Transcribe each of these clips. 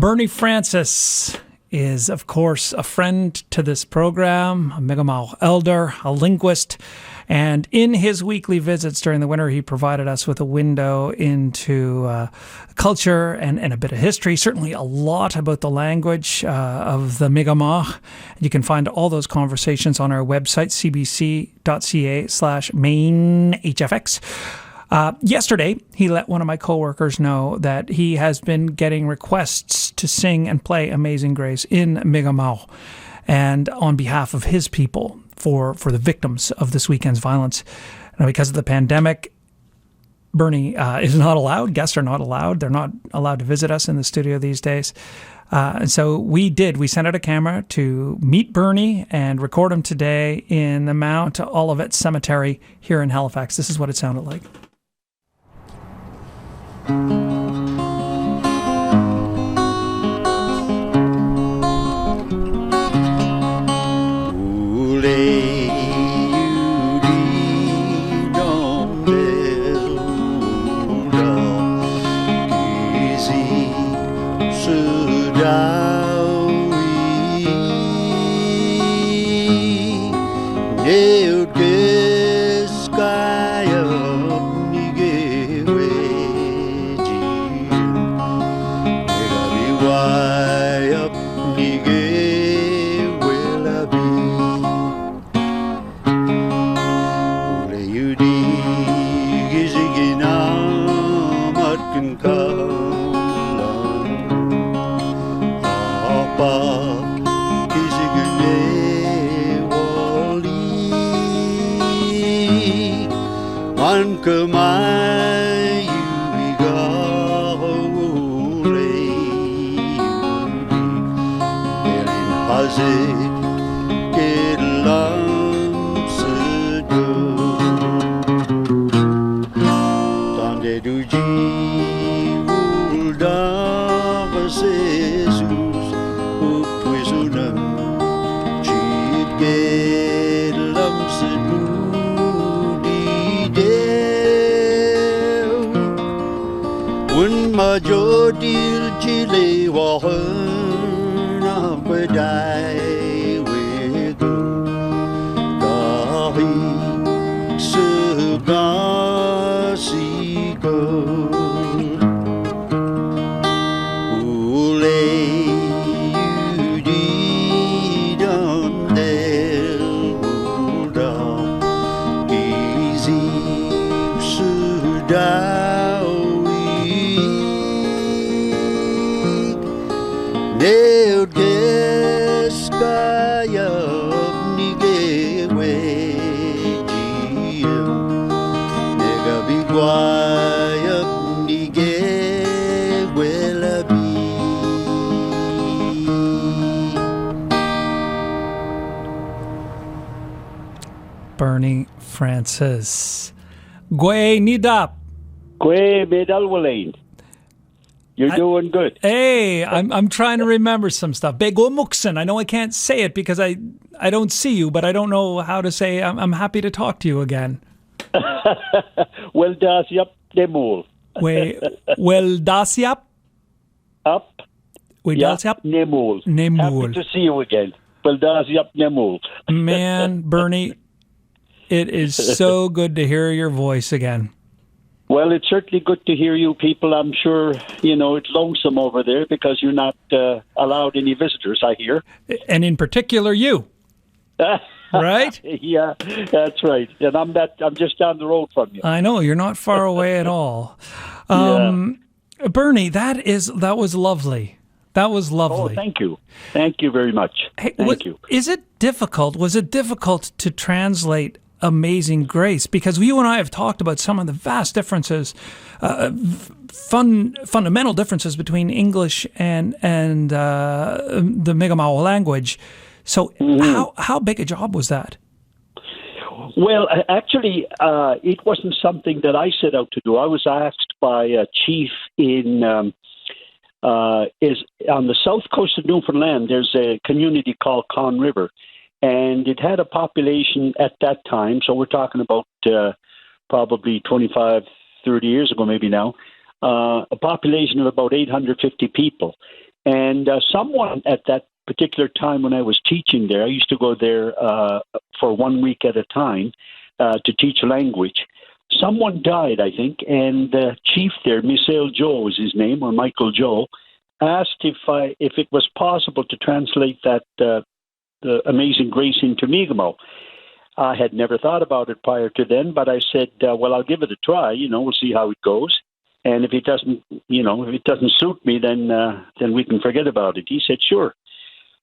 Bernie Francis is, of course, a friend to this program, a Mi'kmaq elder, a linguist, and in his weekly visits during the winter, he provided us with a window into culture and a bit of history, certainly a lot about the language of the Mi'kmaq. You can find all those conversations on our website, cbc.ca/mainhfx. Yesterday, he let one of my coworkers know that he has been getting requests to sing and play Amazing Grace in Mi'kmaq, and on behalf of his people for the victims of this weekend's violence. Now, because of the pandemic, Bernie is not allowed. Guests are not allowed. They're not allowed to visit us in the studio these days. And so we sent out a camera to meet Bernie and record him today in the Mount Olivet Cemetery here in Halifax. This is what it sounded like. Bernie Francis. Gwe Nidap. Gwe Bedalwalain. You're doing good. Hey, I'm trying to remember some stuff. Begomuksen. I know I can't say it because I don't see you, but I don't know how to say I'm happy to talk to you again. Well, das yap nemul. Well, das yap. Up. Das yap nemul. Nemul. Happy to see you again. Well, das yap nemul. Man, Bernie, it is so good to hear your voice again. Well, it's certainly good to hear you people. I'm sure, it's lonesome over there because you're not allowed any visitors, I hear. And in particular, you. Right? Yeah, that's right. And I'm just down the road from you. I know, you're not far away at all. Bernie, that was lovely. That was lovely. Oh, thank you. Thank you very much. Hey, thank you. Was it difficult to translate Amazing Grace? Because you and I have talked about some of the vast differences, fundamental differences between English and the Mi'kmaq language. So how big a job was that? Well, actually, it wasn't something that I set out to do. I was asked by a chief is on the south coast of Newfoundland. There's a community called Con River. And it had a population at that time, so we're talking about probably 25, 30 years ago, maybe now, a population of about 850 people. And someone at that particular time when I was teaching there, I used to go there for 1 week at a time to teach language. Someone died, I think, and the chief there, Misael Joe was his name, or Michael Joe, asked if it was possible to translate that the Amazing Grace into Mi'kmaq. I had never thought about it prior to then, but I said, well, I'll give it a try. We'll see how it goes. And if it doesn't, if it doesn't suit me, then we can forget about it. He said, sure.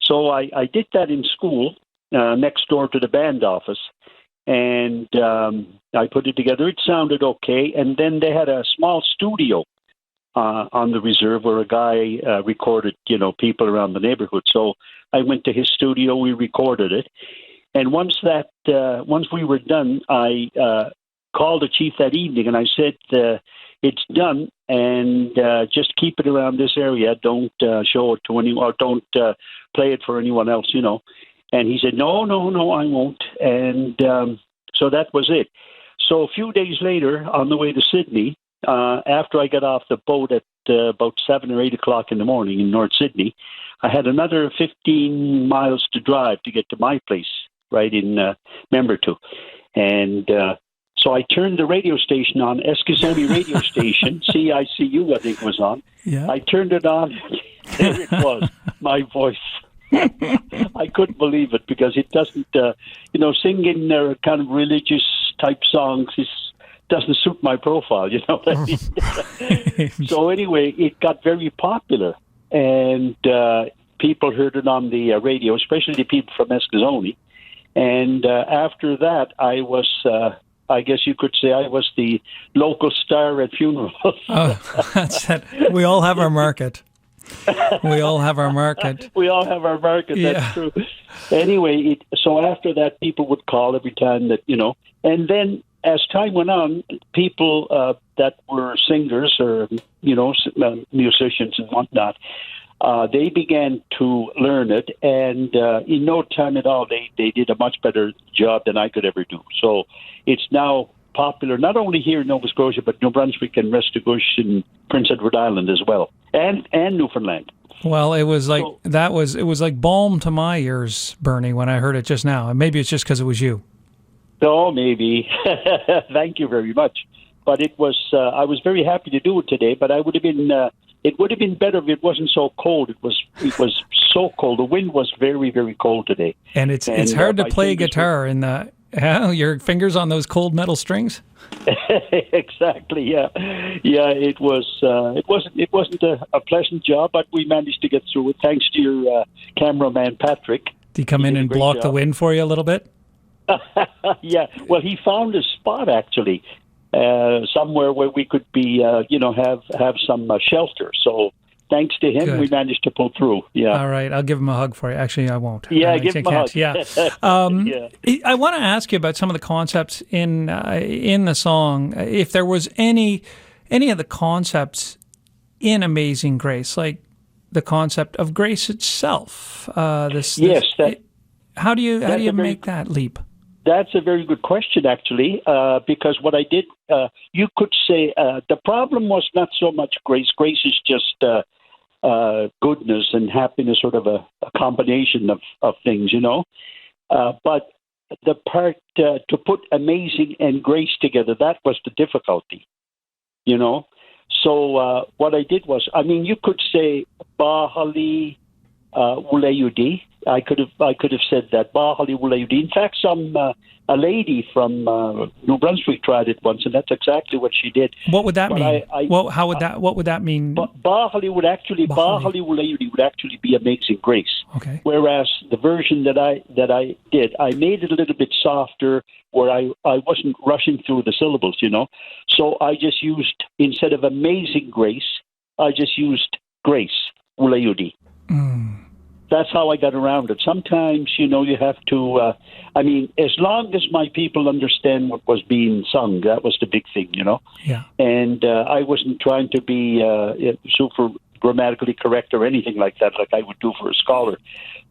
So I did that in school next door to the band office, and I put it together. It sounded okay. And then they had a small studio on the reserve where a guy recorded, people around the neighborhood. So I went to his studio. We recorded it. And once we were done, I called the chief that evening and I said, it's done, and just keep it around this area. Don't show it to anyone, or don't play it for anyone else, And he said, no, I won't. And so that was it. So a few days later, on the way to Sydney, after I got off the boat at about 7 or 8 o'clock in the morning in North Sydney, I had another 15 miles to drive to get to my place, right in Membertou. And so I turned the radio station on, Eskizoni radio station, CICU, I think was on. Yeah. I turned it on. There it was, my voice. I couldn't believe it because it doesn't, singing kind of religious type songs doesn't suit my profile, what I mean? So anyway, it got very popular, and people heard it on the radio, especially the people from Eskizoni. And after that, I was, I guess you could say, I was the local star at funerals. Oh, that's it. We all have our market. We all have our market. We all have our market, Yeah. That's true. Anyway, so after that, people would call every time that, and then as time went on, people that were singers or, musicians and whatnot, they began to learn it, and in no time at all, they did a much better job than I could ever do. So it's now popular, not only here in Nova Scotia, but New Brunswick and Restigouche and Prince Edward Island as well, and Newfoundland. Well, it was like it was like balm to my ears, Bernie, when I heard it just now. And maybe it's just because it was you. Oh, maybe. Thank you very much. But it was. I was very happy to do it today. But I would have been. It would have been better if it wasn't so cold. It was so cold. The wind was very, very cold today. And it's hard to play guitar in the. Your fingers on those cold metal strings. Exactly. Yeah. It was. It wasn't a pleasant job, but we managed to get through it. Thanks to your cameraman Patrick. Did he come in and block the wind for you a little bit? Yeah. Well, he found a spot actually, somewhere where we could be, have some shelter. So. Thanks to him, we managed to pull through. Yeah. All right. I'll give him a hug for you. Actually, I won't. Yeah, give him a hug. Yeah. I want to ask you about some of the concepts in the song. If there was any of the concepts in Amazing Grace, like the concept of grace itself. How do you make that leap? That's a very good question, actually, because what I did, you could say the problem was not so much grace. Grace is just goodness and happiness, sort of a combination of things, but the part to put amazing and grace together, that was the difficulty, So what I did was, you could say Bahali Wulayudi. I could have said that Bahali Wulayudi. In fact, a lady from New Brunswick tried it once, and that's exactly what she did. What would that mean? What would that mean? Bahali Wulayudi would actually be Amazing Grace. Okay. Whereas the version that I did, I made it a little bit softer, where I wasn't rushing through the syllables, So I just used, instead of Amazing Grace, I just used Grace Wulayudi. That's how I got around it. Sometimes, you have to, as long as my people understand what was being sung, that was the big thing, Yeah. And I wasn't trying to be super grammatically correct or anything like that, like I would do for a scholar.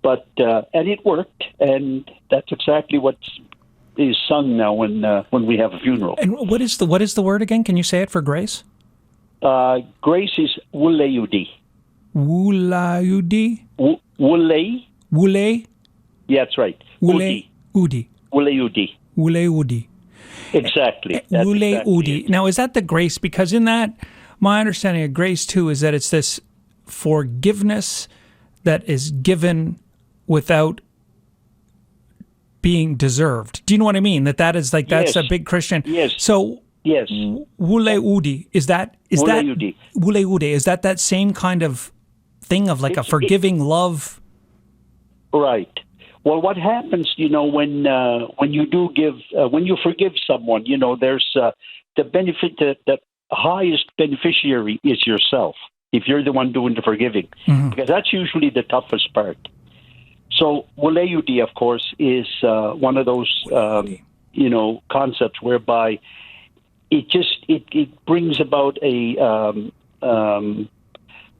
But, and it worked, and that's exactly what is sung now when we have a funeral. And what is the word again? Can you say it for grace? Grace is Wulayudi. Wulaudi? Wule? Wule? Yeah, that's right. Wule Udi. Wuleudi. Wule Udi. Exactly. That's Wule exactly Udi. it. Now, is that the grace? Because in that, my understanding of grace, too, is that it's this forgiveness that is given without being deserved. Do you know what I mean? That is like, that's Yes. a big Christian. Yes. So, Yes. Wule Udi, Wuleudi. Wule Udi, is that same kind of thing of like a forgiving love? Right. Well, what happens, when you do give, when you forgive someone, there's the benefit that the highest beneficiary is yourself, if you're the one doing the forgiving, because that's usually the toughest part. So, Wuleudi, of course, is one of those, concepts whereby it brings about a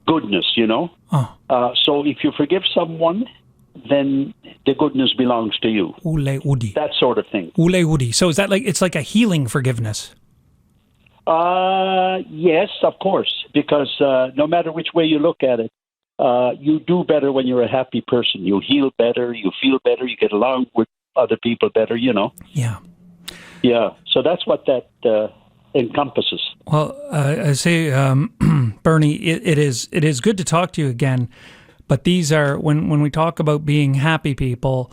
goodness, So if you forgive someone, then the goodness belongs to you. Wuleudi. That sort of thing. Wuleudi. So is that like, it's like a healing forgiveness? Yes, of course, because no matter which way you look at it, you do better when you're a happy person. You heal better, you feel better, you get along with other people better, Yeah. Yeah, so that's what that encompasses. Well, I say, Bernie, it is good to talk to you again, but these are, when we talk about being happy people,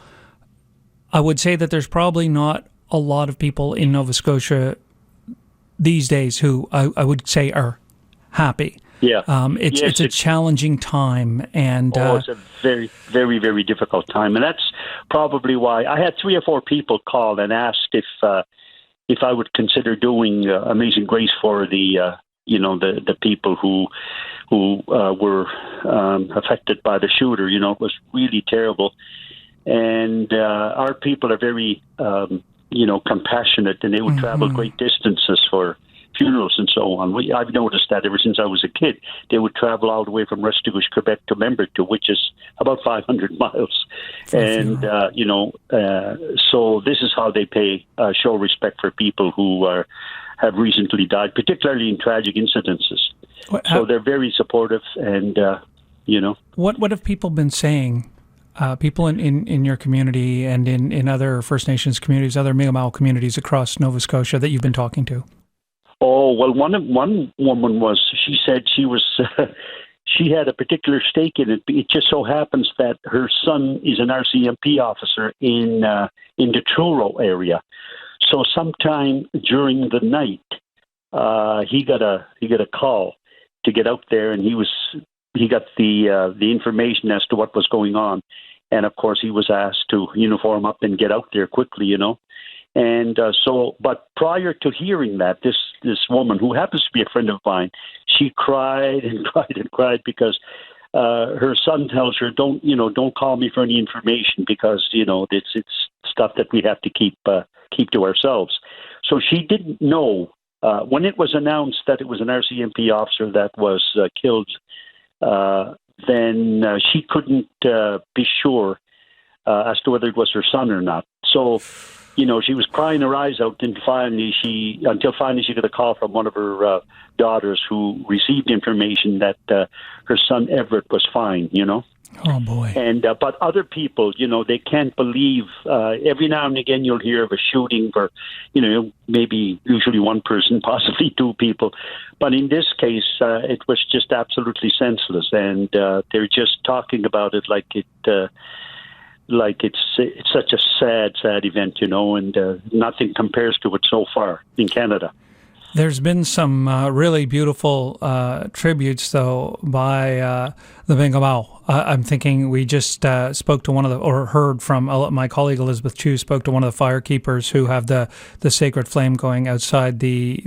I would say that there's probably not a lot of people in Nova Scotia these days who I would say are happy. Yeah. It's a challenging time, and it's a very, very, very difficult time, and that's probably why I had 3 or 4 people call and asked if I would consider doing Amazing Grace for the people who were affected by the shooter. It was really terrible, and our people are very compassionate, and they would travel great distances for funerals and so on. I've noticed that ever since I was a kid. They would travel all the way from Restigouche, Quebec to Membertou, which is about 500 miles. And, so this is how they show respect for people who have recently died, particularly in tragic incidences. So they're very supportive and, What have people been saying? People in your community and in other First Nations communities, other Mi'kmaq communities across Nova Scotia that you've been talking to? Oh, well, one woman she said she was, she had a particular stake in it. It just so happens that her son is an RCMP officer in the Truro area. So sometime during the night, he got a call to get out there, and he got the information as to what was going on. And of course, he was asked to uniform up and get out there quickly, And but prior to hearing that, this woman, who happens to be a friend of mine, she cried and cried and cried because her son tells her, don't call me for any information, because it's stuff that we have to keep to ourselves. So she didn't know when it was announced that it was an RCMP officer that was killed. Then she couldn't be sure as to whether it was her son or not. So, she was crying her eyes out, and finally she got a call from one of her daughters who received information that her son Everett was fine. Oh boy! And but other people, they can't believe. Every now and again, you'll hear of a shooting for, maybe usually one person, possibly 2 people. But in this case, it was just absolutely senseless, and they're just talking about it like it's such a sad event, and nothing compares to it so far in Canada. There's been some really beautiful tributes, though, by the Mi'kmaq. I'm thinking we just spoke to heard from my colleague Elizabeth Chu spoke to one of the firekeepers who have the sacred flame going outside the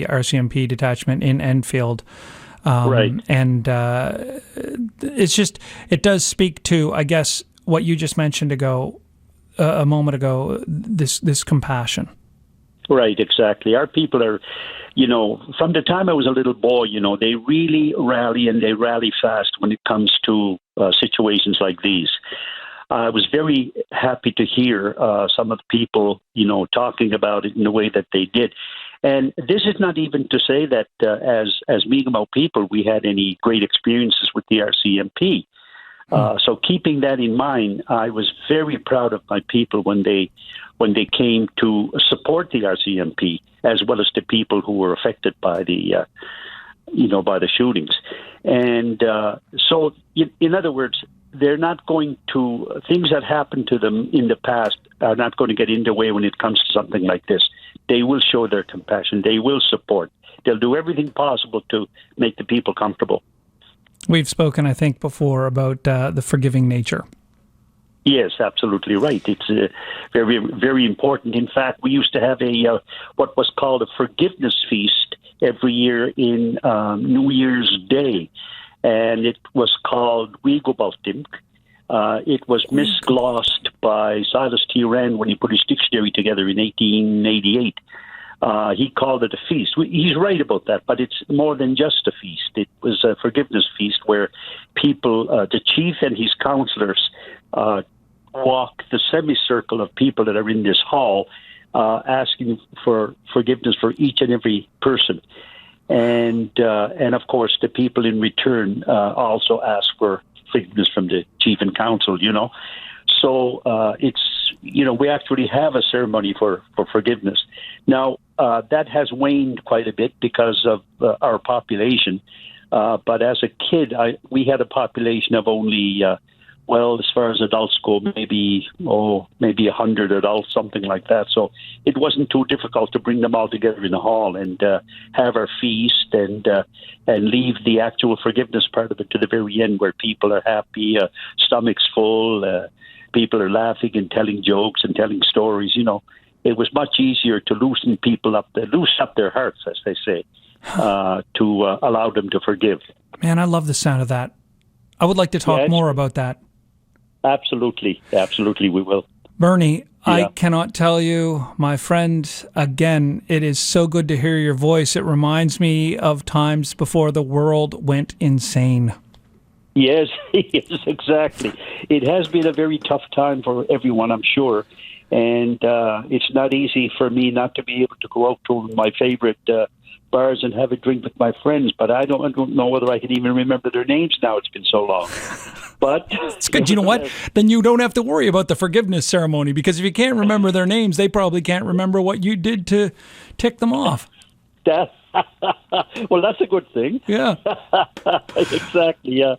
RCMP detachment in Enfield. Right. And it does speak to, I guess, what you just mentioned a moment ago, this compassion. Right, exactly. Our people are, from the time I was a little boy, they really rally, and they rally fast when it comes to situations like these. I was very happy to hear some of the people, talking about it in the way that they did. And this is not even to say that as Mi'kmaq people, we had any great experiences with the RCMP. So keeping that in mind, I was very proud of my people when they came to support the RCMP, as well as the people who were affected by the by the shootings. And so, in other words, they're not going to, things that happened to them in the past are not going to get in the way when it comes to something like this. They will show their compassion. They will support. They'll do everything possible to make the people comfortable. We've spoken, I think, before about the forgiving nature. Yes, absolutely right. It's very, very important. In fact, we used to have what was called a forgiveness feast every year in New Year's Day, and it was called Wigobaltimk. It was misglossed by Silas T. Rand when he put his dictionary together in 1888. He called it a feast. He's right about that, but it's more than just a feast. It was a forgiveness feast where people, the chief and his counselors, walk the semicircle of people that are in this hall, asking for forgiveness for each and every person. And of course, the people in return also ask for forgiveness from the chief and council, So it's, we actually have a ceremony for forgiveness. Now, that has waned quite a bit because of our population. But as a kid, we had a population of only, as far as adults go, maybe 100 adults, something like that. So it wasn't too difficult to bring them all together in the hall and have our feast and leave the actual forgiveness part of it to the very end, where people are happy, stomachs full, people are laughing and telling jokes and telling stories. It was much easier to loosen up their hearts, as they say, to allow them to forgive. Man, I love the sound of that. I would like to talk more about that. Absolutely, we will. Bernie, I cannot tell you, my friend, again, it is so good to hear your voice. It reminds me of times before the world went insane. Yes, exactly. It has been a very tough time for everyone, I'm sure. And it's not easy for me not to be able to go out to my favorite bars and have a drink with my friends, but I don't know whether I can even remember their names now. It's been so long. But it's good. You know what? Then you don't have to worry about the forgiveness ceremony, because if you can't remember their names, they probably can't remember what you did to tick them off. Well, that's a good thing. Yeah. Exactly, yeah.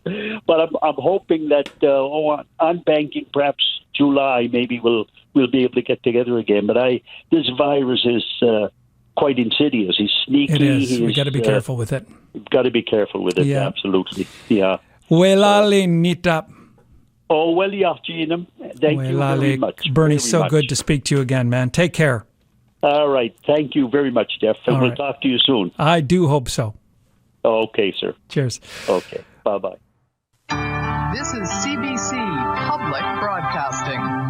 But I'm hoping that on banking, perhaps July, maybe we'll be able to get together again. But this virus is quite insidious. He's sneaky. It is. We got to be careful with it. Got to be careful with it. Yeah. Absolutely. Yeah. Nita. Oh, well, yeah, Gina. Thank you very much. Bernie, so good to speak to you again, man. Take care. All right. Thank you very much, Jeff. And we'll talk to you soon. I do hope so. Okay, sir. Cheers. Okay. Bye-bye. This is CBC Public Broadcasting.